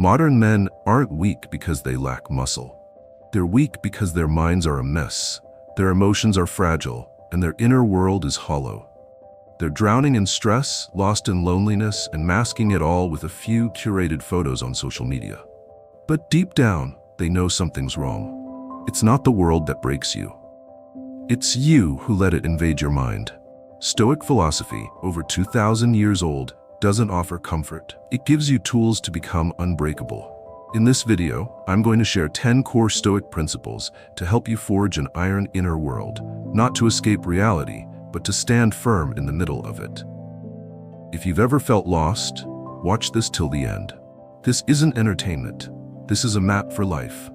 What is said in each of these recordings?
Modern men aren't weak because they lack muscle. They're weak because their minds are a mess, their emotions are fragile, and their inner world is hollow. They're drowning in stress, lost in loneliness, and masking it all with a few curated photos on social media. But deep down, they know something's wrong. It's not the world that breaks you. It's you who let it invade your mind. Stoic philosophy, over 2,000 years old, doesn't offer comfort. It gives you tools to become unbreakable. In this video, I'm going to share 10 core Stoic principles to help you forge an iron inner world, not to escape reality, but to stand firm in the middle of it. If you've ever felt lost, watch this till the end. This isn't entertainment. This is a map for life.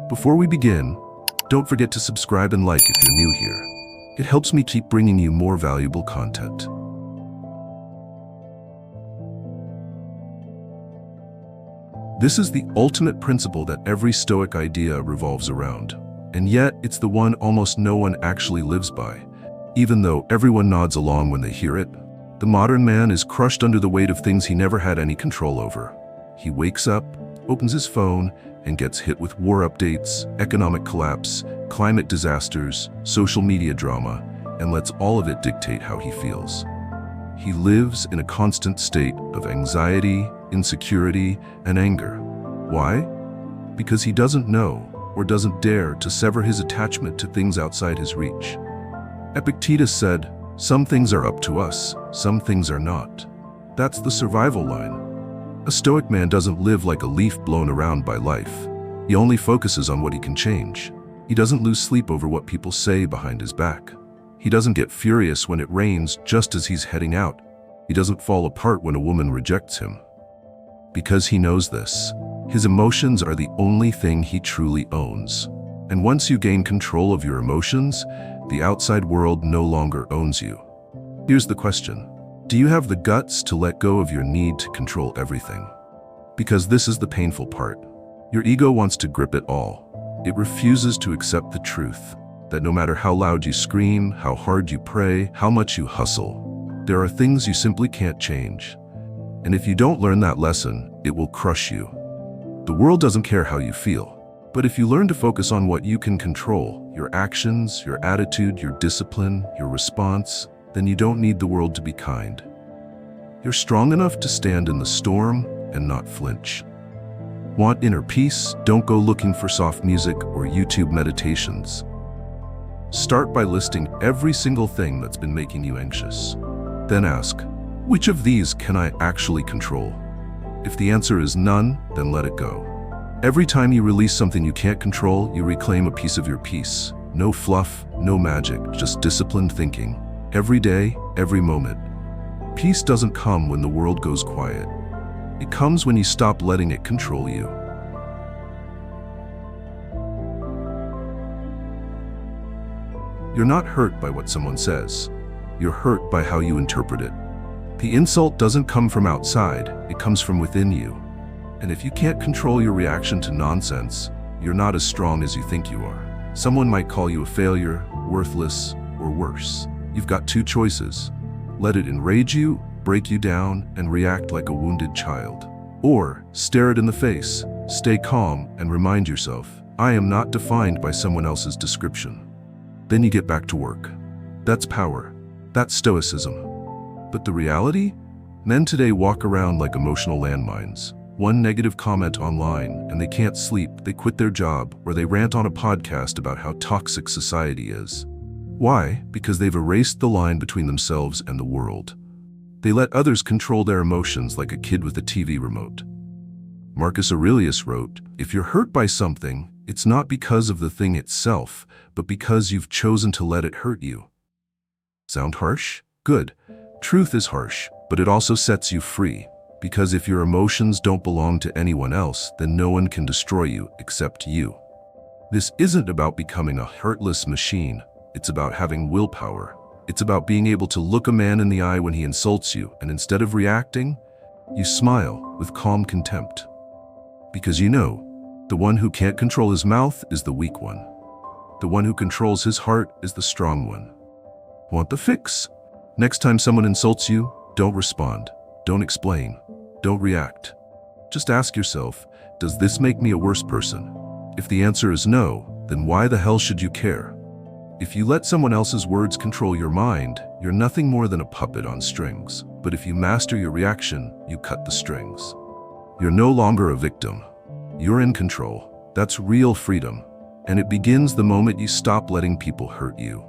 Before we begin, don't forget to subscribe and like if you're new here. It helps me keep bringing you more valuable content. This is the ultimate principle that every Stoic idea revolves around, and yet it's the one almost no one actually lives by. Even though everyone nods along when they hear it, the modern man is crushed under the weight of things he never had any control over. He wakes up, opens his phone, and gets hit with war updates, economic collapse, climate disasters, social media drama, and lets all of it dictate how he feels. He lives in a constant state of anxiety, insecurity, and anger. Why? Because he doesn't know or doesn't dare to sever his attachment to things outside his reach. Epictetus said, "Some things are up to us, some things are not." That's the survival line. A Stoic man doesn't live like a leaf blown around by life. He only focuses on what he can change. He doesn't lose sleep over what people say behind his back. He doesn't get furious when it rains just as he's heading out. He doesn't fall apart when a woman rejects him. Because he knows this, his emotions are the only thing he truly owns. And once you gain control of your emotions, the outside world no longer owns you. Here's the question. Do you have the guts to let go of your need to control everything? Because this is the painful part. Your ego wants to grip it all. It refuses to accept the truth that no matter how loud you scream, how hard you pray, how much you hustle, there are things you simply can't change. And if you don't learn that lesson, it will crush you. The world doesn't care how you feel. But if you learn to focus on what you can control, your actions, your attitude, your discipline, your response, then you don't need the world to be kind. You're strong enough to stand in the storm and not flinch. Want inner peace? Don't go looking for soft music or YouTube meditations. Start by listing every single thing that's been making you anxious. Then ask, which of these can I actually control? If the answer is none, then let it go. Every time you release something you can't control, you reclaim a piece of your peace. No fluff, no magic, just disciplined thinking. Every day, every moment. Peace doesn't come when the world goes quiet. It comes when you stop letting it control you. You're not hurt by what someone says. You're hurt by how you interpret it. The insult doesn't come from outside, it comes from within you. And if you can't control your reaction to nonsense, you're not as strong as you think you are. Someone might call you a failure, worthless, or worse. You've got two choices. Let it enrage you, break you down, and react like a wounded child. Or stare it in the face, stay calm, and remind yourself, I am not defined by someone else's description. Then you get back to work. That's power. That's Stoicism. But the reality? Men today walk around like emotional landmines. One negative comment online, and they can't sleep, they quit their job, or they rant on a podcast about how toxic society is. Why? Because they've erased the line between themselves and the world. They let others control their emotions like a kid with a TV remote. Marcus Aurelius wrote, if you're hurt by something, it's not because of the thing itself, but because you've chosen to let it hurt you. Sound harsh? Good. Truth is harsh, but it also sets you free. Because if your emotions don't belong to anyone else, then no one can destroy you except you. This isn't about becoming a heartless machine. It's about having willpower. It's about being able to look a man in the eye when he insults you, and instead of reacting, you smile with calm contempt. Because you know, the one who can't control his mouth is the weak one. The one who controls his heart is the strong one. Want the fix? Next time someone insults you, don't respond. Don't explain. Don't react. Just ask yourself, does this make me a worse person? If the answer is no, then why the hell should you care? If you let someone else's words control your mind, you're nothing more than a puppet on strings. But if you master your reaction, you cut the strings. You're no longer a victim. You're in control. That's real freedom. And it begins the moment you stop letting people hurt you.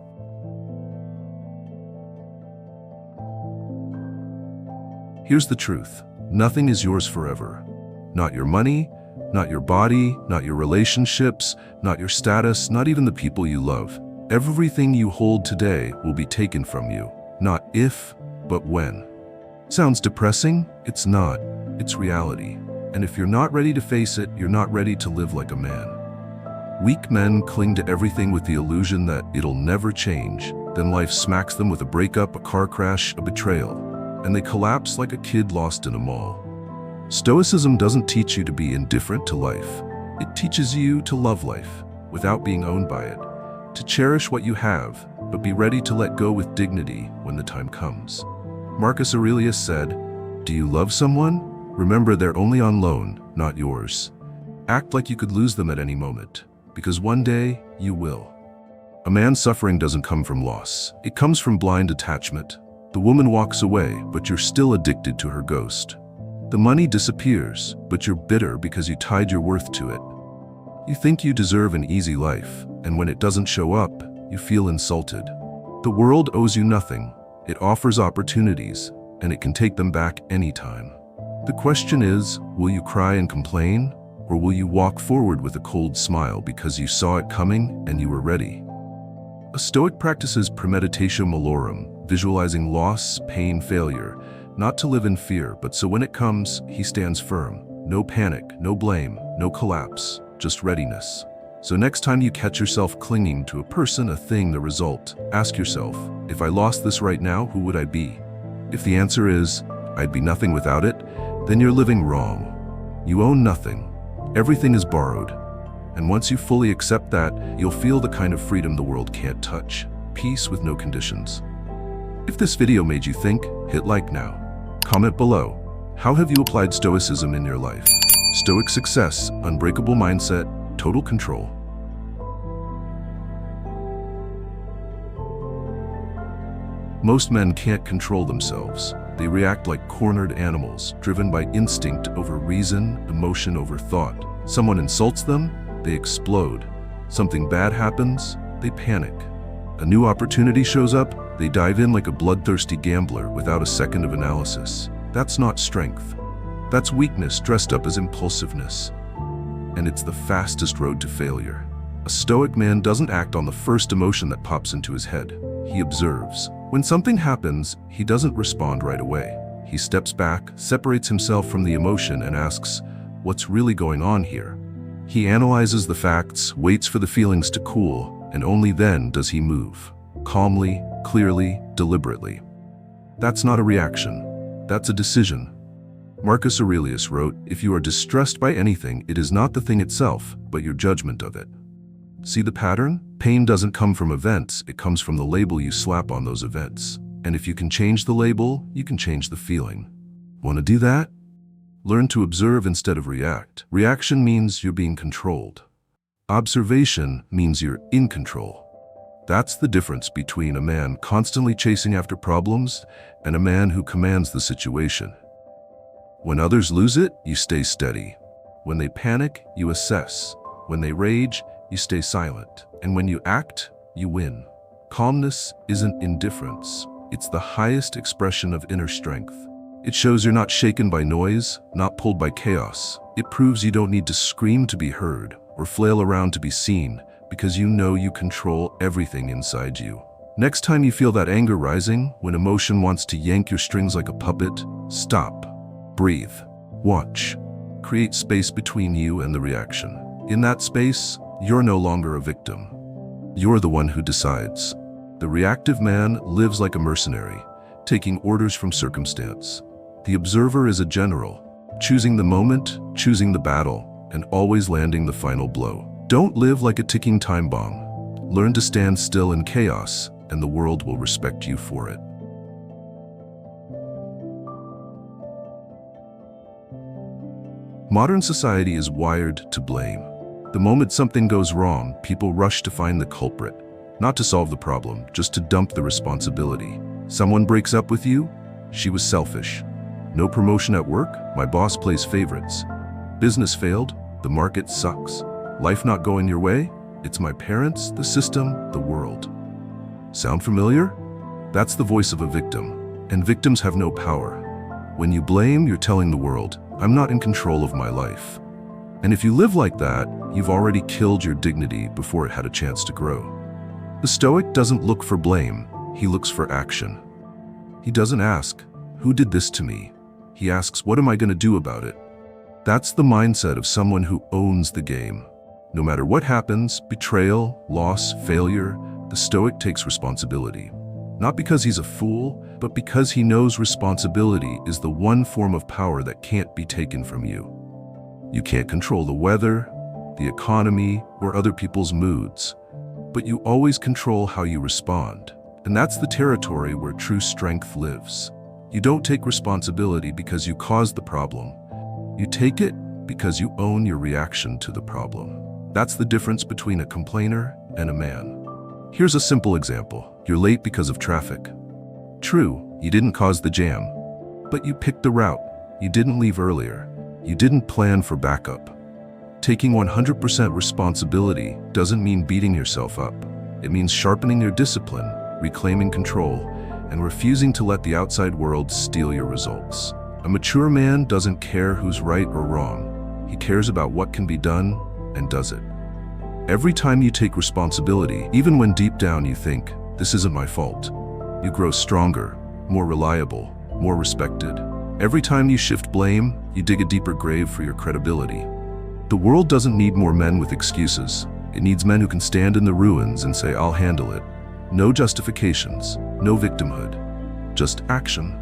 Here's the truth. Nothing is yours forever. Not your money, not your body, not your relationships, not your status, not even the people you love. Everything you hold today will be taken from you. Not if, but when. Sounds depressing? It's not. It's reality. And if you're not ready to face it, you're not ready to live like a man. Weak men cling to everything with the illusion that it'll never change. Then life smacks them with a breakup, a car crash, a betrayal, and they collapse like a kid lost in a mall. Stoicism doesn't teach you to be indifferent to life. It teaches you to love life without being owned by it, to cherish what you have, but be ready to let go with dignity when the time comes. Marcus Aurelius said, "Do you love someone? Remember they're only on loan, not yours. Act like you could lose them at any moment, because one day you will." A man's suffering doesn't come from loss. It comes from blind attachment. The woman walks away, but you're still addicted to her ghost. The money disappears, but you're bitter because you tied your worth to it. You think you deserve an easy life, and when it doesn't show up, you feel insulted. The world owes you nothing. It offers opportunities, and it can take them back anytime. The question is, will you cry and complain, or will you walk forward with a cold smile because you saw it coming and you were ready? A Stoic practices premeditatio malorum, visualizing loss, pain, failure, not to live in fear, but so when it comes, he stands firm. No panic, no blame, no collapse, just readiness. So next time you catch yourself clinging to a person, a thing, the result, ask yourself, if I lost this right now, who would I be? If the answer is, I'd be nothing without it, then you're living wrong. You own nothing. Everything is borrowed. And once you fully accept that, you'll feel the kind of freedom the world can't touch. Peace with no conditions. If this video made you think, hit like now. Comment below. How have you applied Stoicism in your life? Stoic success, unbreakable mindset, total control. Most men can't control themselves. They react like cornered animals, driven by instinct over reason, emotion over thought. Someone insults them, they explode. Something bad happens, they panic. A new opportunity shows up, they dive in like a bloodthirsty gambler without a second of analysis. That's not strength. That's weakness dressed up as impulsiveness. And it's the fastest road to failure. A Stoic man doesn't act on the first emotion that pops into his head. He observes. When something happens, he doesn't respond right away. He steps back, separates himself from the emotion, and asks, what's really going on here? He analyzes the facts, waits for the feelings to cool, and only then does he move. Calmly, clearly, deliberately. That's not a reaction. That's a decision. Marcus Aurelius wrote, if you are distressed by anything, it is not the thing itself, but your judgment of it. See the pattern? Pain doesn't come from events, it comes from the label you slap on those events. And if you can change the label, you can change the feeling. Want to do that? Learn to observe instead of react. Reaction means you're being controlled. Observation means you're in control. That's the difference between a man constantly chasing after problems and a man who commands the situation. When others lose it, you stay steady. When they panic, you assess. When they rage, you stay silent. And when you act, you win. Calmness isn't indifference. It's the highest expression of inner strength. It shows you're not shaken by noise, not pulled by chaos. It proves you don't need to scream to be heard or flail around to be seen, because you know you control everything inside you. Next time you feel that anger rising, when emotion wants to yank your strings like a puppet, stop. Breathe. Watch. Create space between you and the reaction. In that space, you're no longer a victim. You're the one who decides. The reactive man lives like a mercenary, taking orders from circumstance. The observer is a general, choosing the moment, choosing the battle, and always landing the final blow. Don't live like a ticking time bomb. Learn to stand still in chaos, and the world will respect you for it. Modern society is wired to blame. The moment something goes wrong, people rush to find the culprit, not to solve the problem, just to dump the responsibility. Someone breaks up with you? She was selfish. No promotion at work? My boss plays favorites. Business failed? The market sucks. Life not going your way? It's my parents, the system, the world. Sound familiar? That's the voice of a victim, and victims have no power. When you blame, you're telling the world, I'm not in control of my life. And if you live like that, you've already killed your dignity before it had a chance to grow. The Stoic doesn't look for blame, he looks for action. He doesn't ask, who did this to me? He asks, what am I going to do about it? That's the mindset of someone who owns the game. No matter what happens, betrayal, loss, failure, the Stoic takes responsibility. Not because he's a fool, but because he knows responsibility is the one form of power that can't be taken from you. You can't control the weather, the economy, or other people's moods, but you always control how you respond. And that's the territory where true strength lives. You don't take responsibility because you caused the problem. You take it because you own your reaction to the problem. That's the difference between a complainer and a man. Here's a simple example. You're late because of traffic. True, you didn't cause the jam, but you picked the route. You didn't leave earlier. You didn't plan for backup. Taking 100% responsibility doesn't mean beating yourself up. It means sharpening your discipline, reclaiming control, and refusing to let the outside world steal your results. A mature man doesn't care who's right or wrong. He cares about what can be done and does it. Every time you take responsibility, even when deep down you think, this isn't my fault, you grow stronger, more reliable, more respected. Every time you shift blame, you dig a deeper grave for your credibility. The world doesn't need more men with excuses. It needs men who can stand in the ruins and say, I'll handle it. No justifications, no victimhood, just action.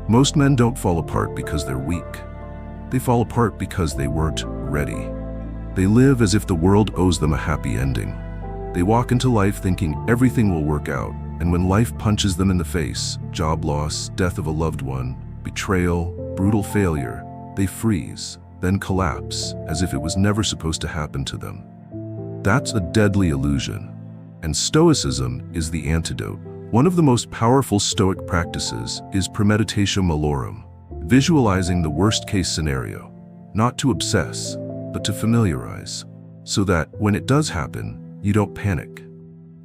Most men don't fall apart because they're weak. They fall apart because they weren't ready. They live as if the world owes them a happy ending. They walk into life thinking everything will work out, and when life punches them in the face, job loss, death of a loved one, betrayal, brutal failure, they freeze, then collapse as if it was never supposed to happen to them. That's a deadly illusion, and Stoicism is the antidote. One of the most powerful Stoic practices is premeditatio malorum, visualizing the worst-case scenario, not to obsess, but to familiarize, so that when it does happen, you don't panic.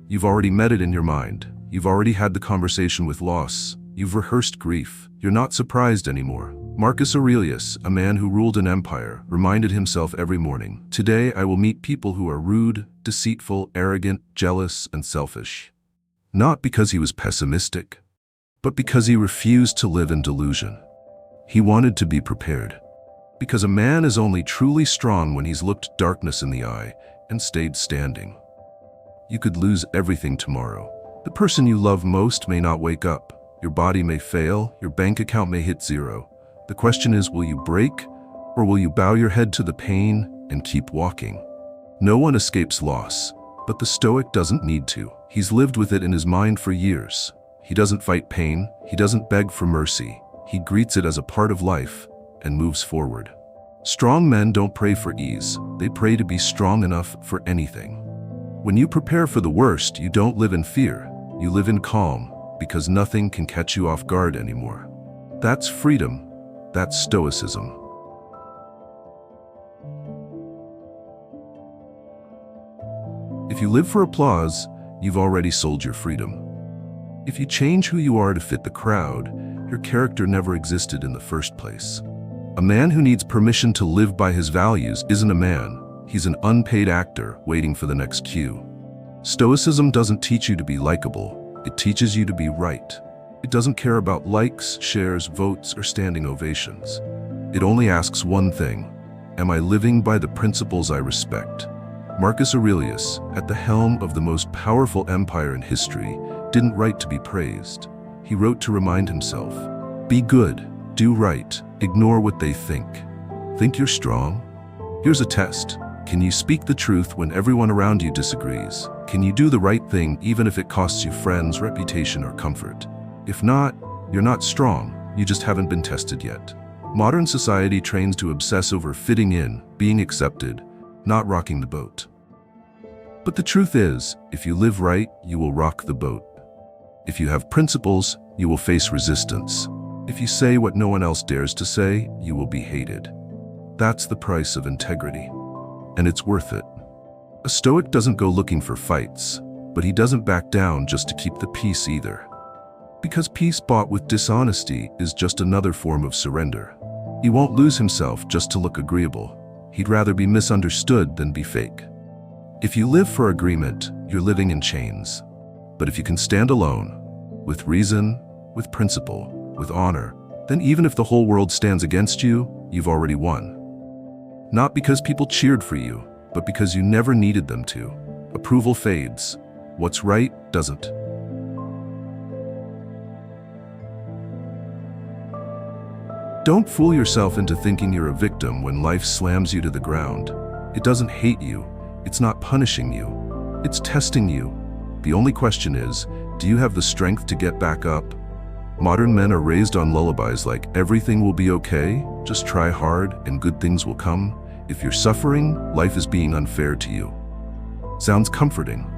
You've already met it in your mind. You've already had the conversation with loss. You've rehearsed grief. You're not surprised anymore. Marcus Aurelius, a man who ruled an empire, reminded himself every morning, today I will meet people who are rude, deceitful, arrogant, jealous, and selfish. Not because he was pessimistic, but because he refused to live in delusion. He wanted to be prepared. Because a man is only truly strong when he's looked darkness in the eye and stayed standing. You could lose everything tomorrow. The person you love most may not wake up. Your body may fail. Your bank account may hit zero. The question is, will you break, or will you bow your head to the pain and keep walking? No one escapes loss, but the Stoic doesn't need to. He's lived with it in his mind for years. He doesn't fight pain. He doesn't beg for mercy. He greets it as a part of life and moves forward. Strong men don't pray for ease. They pray to be strong enough for anything. When you prepare for the worst, you don't live in fear. You live in calm, because nothing can catch you off guard anymore. That's freedom. That's Stoicism. If you live for applause, you've already sold your freedom. If you change who you are to fit the crowd, your character never existed in the first place. A man who needs permission to live by his values isn't a man. He's an unpaid actor waiting for the next cue. Stoicism doesn't teach you to be likable. It teaches you to be right. It doesn't care about likes, shares, votes, or standing ovations. It only asks one thing: am I living by the principles I respect? Marcus Aurelius, at the helm of the most powerful empire in history, didn't write to be praised. He wrote to remind himself, be good, do right, ignore what they think. Think you're strong? Here's a test. Can you speak the truth when everyone around you disagrees? Can you do the right thing even if it costs you friends, reputation, or comfort? If not, You're not strong, you just haven't been tested yet. Modern society trains to obsess over fitting in, being accepted, not rocking the boat. But the truth is, if you live right, you will rock the boat. If you have principles, you will face resistance. If you say what no one else dares to say, you will be hated. That's the price of integrity. And it's worth it. A Stoic doesn't go looking for fights, but he doesn't back down just to keep the peace either. Because peace bought with dishonesty is just another form of surrender. He won't lose himself just to look agreeable. He'd rather be misunderstood than be fake. If you live for agreement, you're living in chains. But if you can stand alone, with reason, with principle, with honor, then even if the whole world stands against you, you've already won. Not because people cheered for you, but because you never needed them to. Approval fades. What's right doesn't. Don't fool yourself into thinking you're a victim when life slams you to the ground. It doesn't hate you. It's not punishing you. It's testing you. The only question is, do you have the strength to get back up? Modern men are raised on lullabies like everything will be okay, just try hard and good things will come. If you're suffering, life is being unfair to you. Sounds comforting.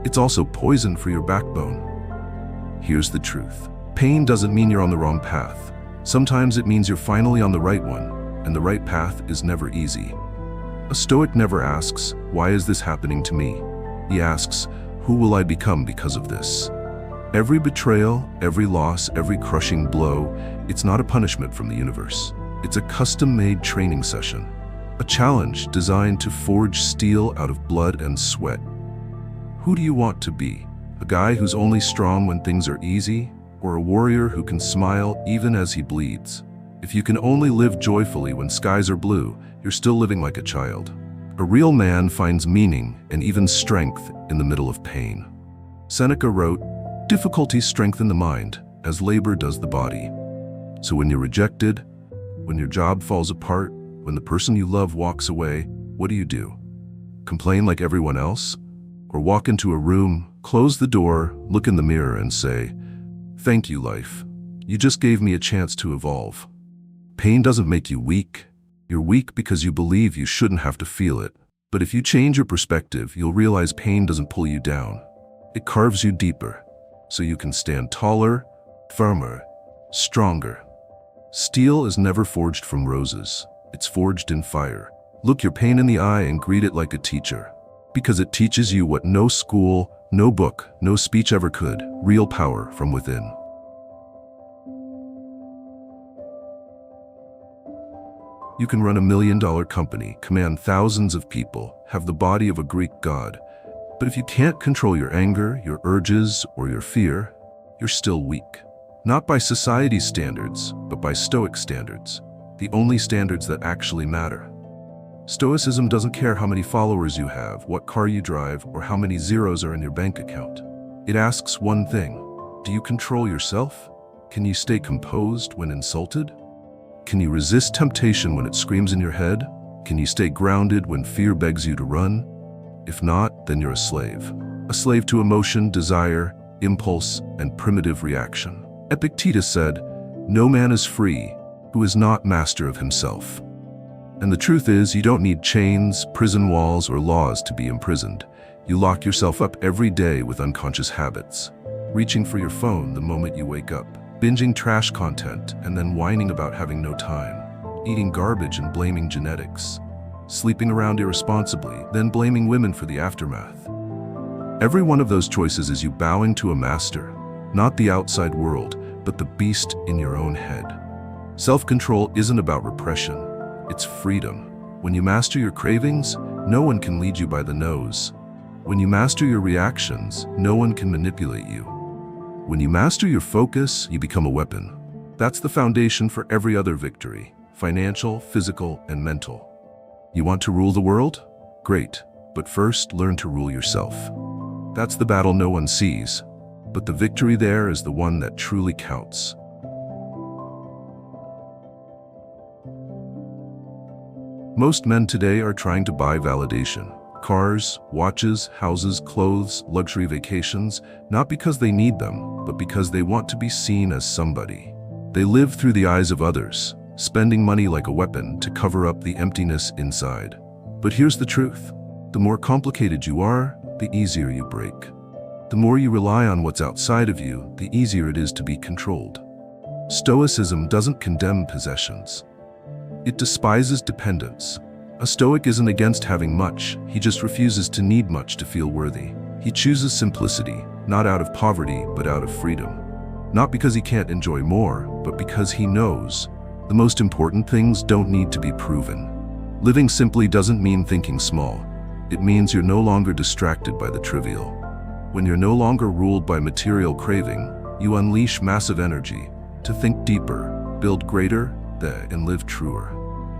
It's also poison for your backbone. Here's the truth. Pain doesn't mean you're on the wrong path. Sometimes it means you're finally on the right one, and the right path is never easy. A Stoic never asks, why is this happening to me? He asks, who will I become because of this? Every betrayal, every loss, every crushing blow, it's not a punishment from the universe. It's a custom-made training session. A challenge designed to forge steel out of blood and sweat. Who do you want to be? A guy who's only strong when things are easy? Or a warrior who can smile even as he bleeds? If you can only live joyfully when skies are blue, you're still living like a child. A real man finds meaning and even strength in the middle of pain. Seneca wrote, "Difficulties strengthen the mind, as labor does the body." So when you're rejected, when your job falls apart, when the person you love walks away, what do? Complain like everyone else? Or walk into a room, close the door, look in the mirror and say, "Thank you, life. You just gave me a chance to evolve." Pain doesn't make you weak. You're weak because you believe you shouldn't have to feel it. But if you change your perspective, you'll realize pain doesn't pull you down. It carves you deeper, so you can stand taller, firmer, stronger. Steel is never forged from roses. It's forged in fire. Look your pain in the eye and greet it like a teacher. Because it teaches you what no school, no book, no speech ever could: real power from within. You can run $1 million company, command thousands of people, have the body of a Greek god. But if you can't control your anger, your urges, or your fear, you're still weak. Not by society's standards, but by Stoic standards. The only standards that actually matter. Stoicism doesn't care how many followers you have, what car you drive, or how many zeros are in your bank account. It asks one thing: do you control yourself? Can you stay composed when insulted? Can you resist temptation when it screams in your head? Can you stay grounded when fear begs you to run? If not, then you're a slave. A slave to emotion, desire, impulse, and primitive reaction. Epictetus said, "No man is free who is not master of himself." And the truth is, you don't need chains, prison walls, or laws to be imprisoned. You lock yourself up every day with unconscious habits. Reaching for your phone the moment you wake up. Binging trash content and then whining about having no time. Eating garbage and blaming genetics. Sleeping around irresponsibly, then blaming women for the aftermath. Every one of those choices is you bowing to a master, not the outside world, but the beast in your own head. Self-control isn't about repression. It's freedom. When you master your cravings, no one can lead you by the nose. When you master your reactions, no one can manipulate you. When you master your focus, you become a weapon. That's the foundation for every other victory: financial, physical, and mental. You want to rule the world? Great, but first learn to rule yourself. That's the battle no one sees, but the victory there is the one that truly counts. Most men today are trying to buy validation. Cars, watches, houses, clothes, luxury vacations, not because they need them, but because they want to be seen as somebody. They live through the eyes of others, spending money like a weapon to cover up the emptiness inside. But here's the truth. The more complicated you are, the easier you break. The more you rely on what's outside of you, the easier it is to be controlled. Stoicism doesn't condemn possessions. It despises dependence. A Stoic isn't against having much, he just refuses to need much to feel worthy. He chooses simplicity, not out of poverty, but out of freedom. Not because he can't enjoy more, but because he knows the most important things don't need to be proven. Living simply doesn't mean thinking small. It means you're no longer distracted by the trivial. When you're no longer ruled by material craving, you unleash massive energy to think deeper, build greater, and live truer.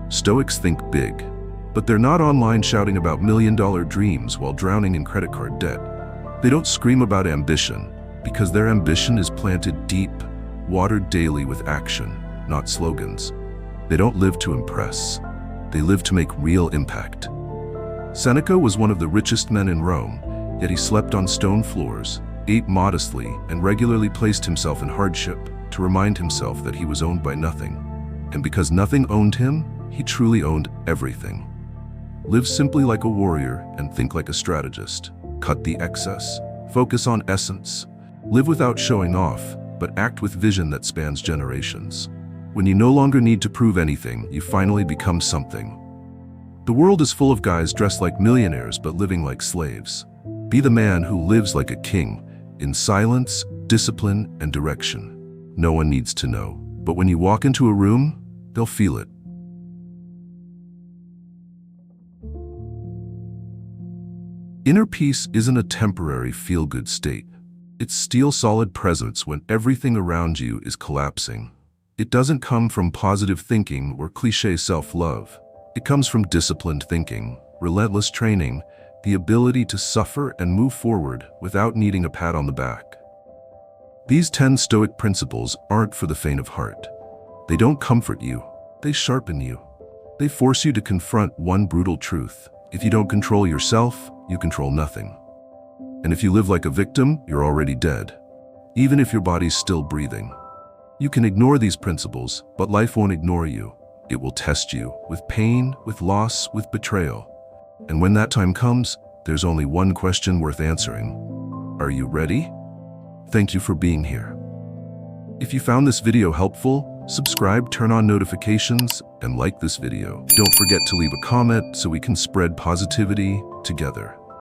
Stoics think big. But they're not online shouting about million-dollar dreams while drowning in credit card debt. They don't scream about ambition, because their ambition is planted deep, watered daily with action, not slogans. They don't live to impress. They live to make real impact. Seneca was one of the richest men in Rome, yet he slept on stone floors, ate modestly, and regularly placed himself in hardship to remind himself that he was owned by nothing. And because nothing owned him, he truly owned everything. Live simply like a warrior and think like a strategist. Cut the excess. Focus on essence. Live without showing off, but act with vision that spans generations. When you no longer need to prove anything, you finally become something. The world is full of guys dressed like millionaires but living like slaves. Be the man who lives like a king, in silence, discipline, and direction. No one needs to know, but when you walk into a room, they'll feel it. Inner peace isn't a temporary feel-good state. It's steel-solid presence when everything around you is collapsing. It doesn't come from positive thinking or cliché self-love. It comes from disciplined thinking, relentless training, the ability to suffer and move forward without needing a pat on the back. These 10 Stoic principles aren't for the faint of heart. They don't comfort you. They sharpen you. They force you to confront one brutal truth. If you don't control yourself, you control nothing. And if you live like a victim, you're already dead, even if your body's still breathing. You can ignore these principles, but life won't ignore you. It will test you with pain, with loss, with betrayal. And when that time comes, there's only one question worth answering. Are you ready? Thank you for being here. If you found this video helpful, subscribe, turn on notifications, and like this video. Don't forget to leave a comment so we can spread positivity together.